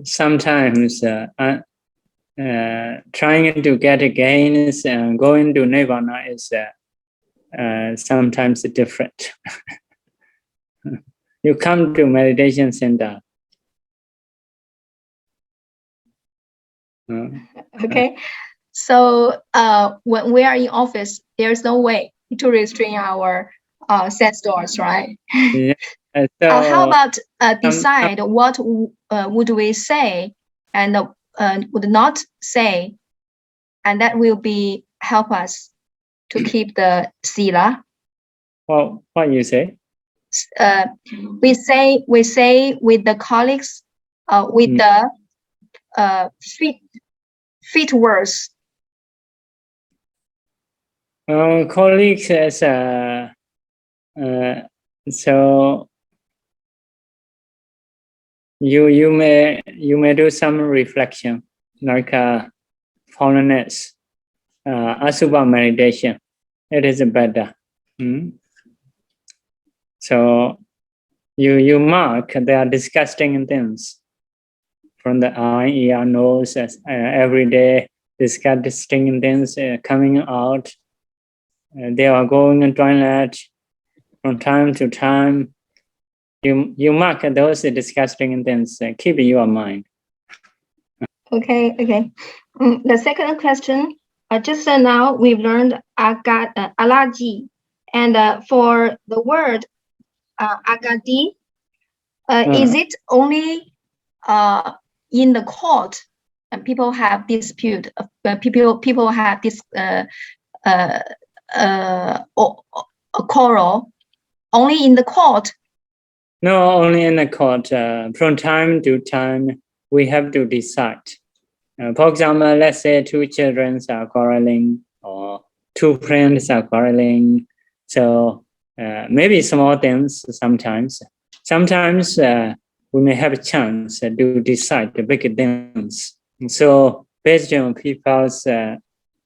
sometimes trying to get gains and going to nirvana is sometimes different. You come to meditation center. Okay, so when we are in office, there's no way to restrain our sense doors, right? Yeah. So how about decide what would we say and would not say, and that will be help us to keep the sila. Well, what you say? We say with the colleagues, with the feet fit words? Colleagues as so you may do some reflection like mindfulness, asubha meditation. It is better. So you mark they are disgusting things from the eye, ear, nose, every day disgusting things coming out. They are going in toilet from time to time. You mark those disgusting things. Keep in your mind. Okay. The second question. Just now we've learned Alajjī, and for the word agati, is it only in the court and people have dispute? People have this quarrel only in the court? No, only in the court. From time to time, we have to decide. For example, let's say two children are quarreling or two friends are quarreling. So maybe small things sometimes. Sometimes we may have a chance to decide the big things. So based on people's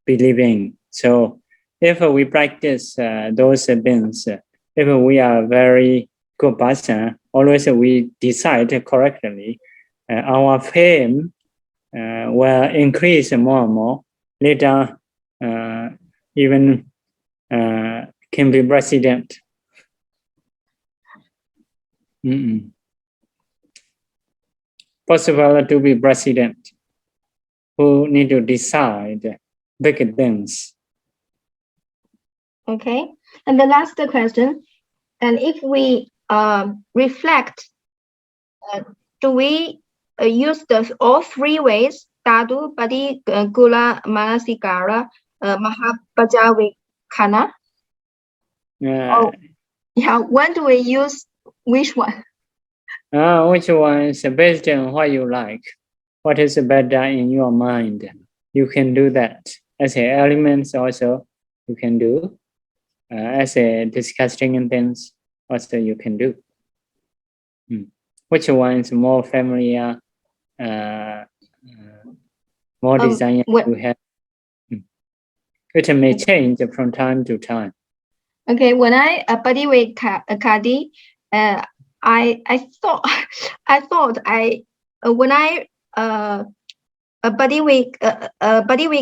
believing. So if we practice those things, if we are very good person, always we decide correctly, our fame will increase more and more. Later, even can be president. Possible to be president who need to decide big things. Okay, and the last question, and if we reflect, do we use all three ways, Tadu, Padi, Gula, Manasikara, Mahabhajavikana? When do we use which one? Which one is based on what you like? What is better in your mind? You can do that. As elements also, you can do. As a disgusting things, also you can do. Which one is more familiar, more desire you have? It may change from time to time. Okay, when I Padi with Kadi, I thought when I Padi with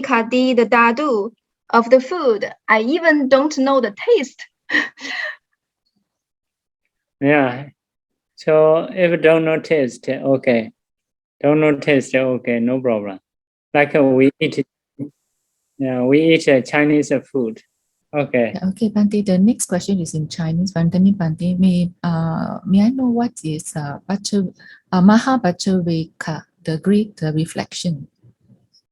Kadi, the dadu of the food, I even don't know the taste. Yeah. So if don't know taste, okay. Don't know taste, okay, no problem. Like we eat Chinese food. Okay. Okay, Bhante, the next question is in Chinese. Bhante, may I know what is Mahabhajavika, the great reflection?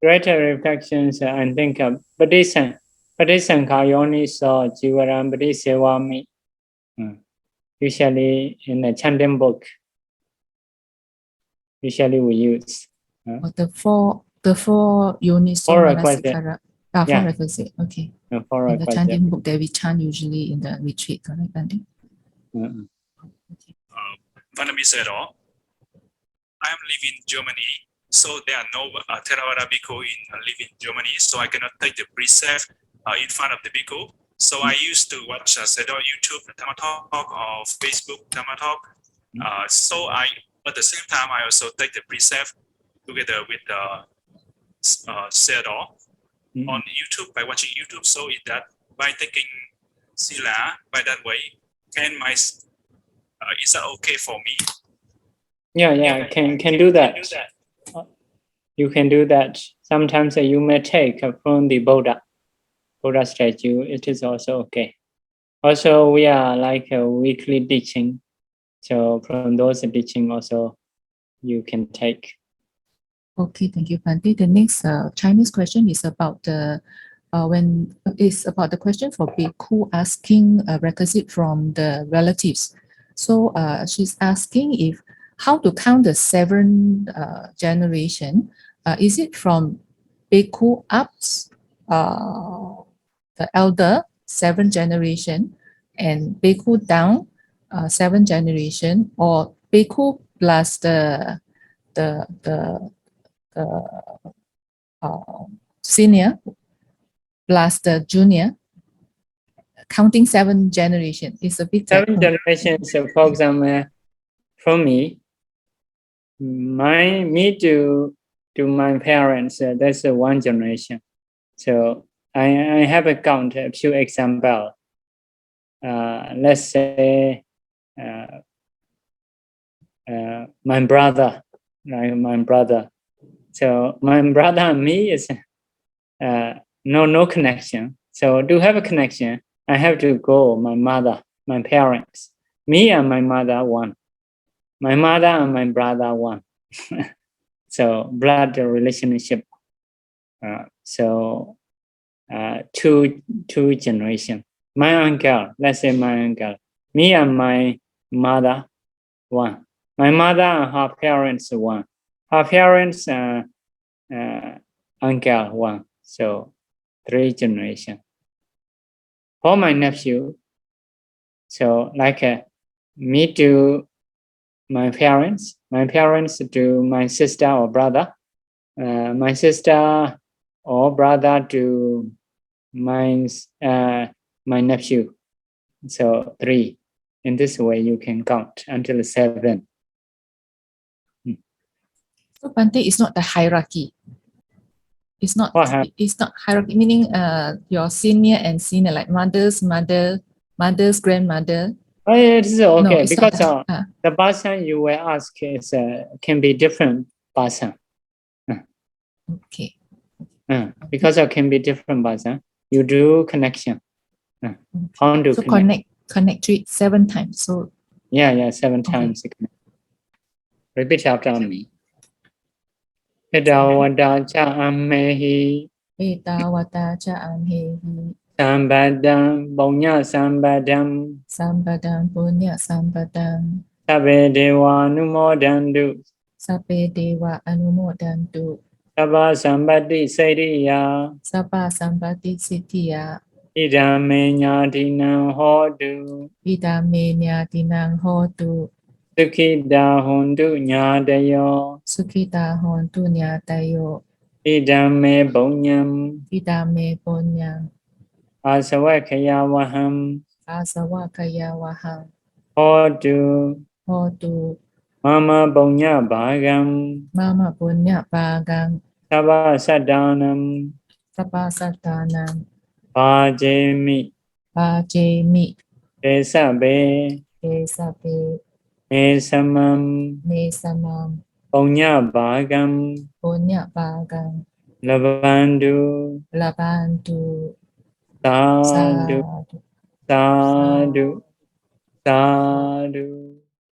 Greater reflections, I think Patisankayoni saw Jivaram Patisevami. Usually in the chanting book. Usually we use. The four yonis. Four requisites. Four requisites. Okay. The chanting book that we chant usually in the retreat, correct, Bhante? Pāramī said, I am living in Germany, so there are no Theravada Bhikkhu live in Germany, so I cannot take the precept in front of the Bhikkhu. So I used to watch YouTube Dhamma Talk or Facebook Dhamma Talk. So at the same time, I also take the precept together with the Sayadaw on YouTube by watching YouTube. So is that by taking Sila by that way, is that okay for me? Yeah, can do that. You can do that. Sometimes you may take from the Buddha statue. It is also okay. Also, we are like a weekly teaching. So from those teaching also, you can take. Okay, thank you, Bhante. The next Chinese question is about the question for Bikkhu asking a requisite from the relatives. So she's asking how to count the 7th generation. Is it from Bikkhu up, the elder, 7th generation, and Bikkhu down, 7th generation, or Bikkhu plus the senior plus the junior, counting 7 generation is a bit 7 generations, for example, from me to my parents, that's 1 generation. So I have a count a few example. Let's say my brother, like my brother. So my brother and me is no connection. So to have a connection, I have to go my mother, my parents. Me and my mother 1. My mother and my brother 1. So blood relationship. So 2 generation. My uncle, let's say my uncle. Me and my mother 1. My mother and her parents 1. Her parents uncle 1. So 3 generation. For my nephew, so like me to my parents to my sister or brother, my sister or brother to my nephew. So 3. In this way, you can count until 7. So Bhante is not the hierarchy. It's not hierarchy, meaning your senior and senior, like mother's grandmother. Oh, yeah, it is okay, No, it's because not the person you will ask is can be different person. Okay. Because it can be different person. You do connection. How to So connect? Connect to it 7 times. So Yeah, 7 times. Repeat after me. Edawada cha ammehi Etawata cha amhehi sambadam punya sambadam sambadam punya sambadam sabbe dewa numodantu sape dewa anumodantu sabba sambati sairiya sabba sambati siddhiya idame nyadinam hotu idame nyatinang hotu sukhita hontu nyadayo sukhita hontu nyatayo idame punyam idame punyang asawakaya waham asawakaya wahang hotu hotu mama punya bhagam mama punya bagang sabba sadanam sabba satanam Pājemi pajemi Esabe esape Mesamam mesamam Punya Bhagam punya bagang Labandu labantu Sadhu sadhu Sadhu Sadhu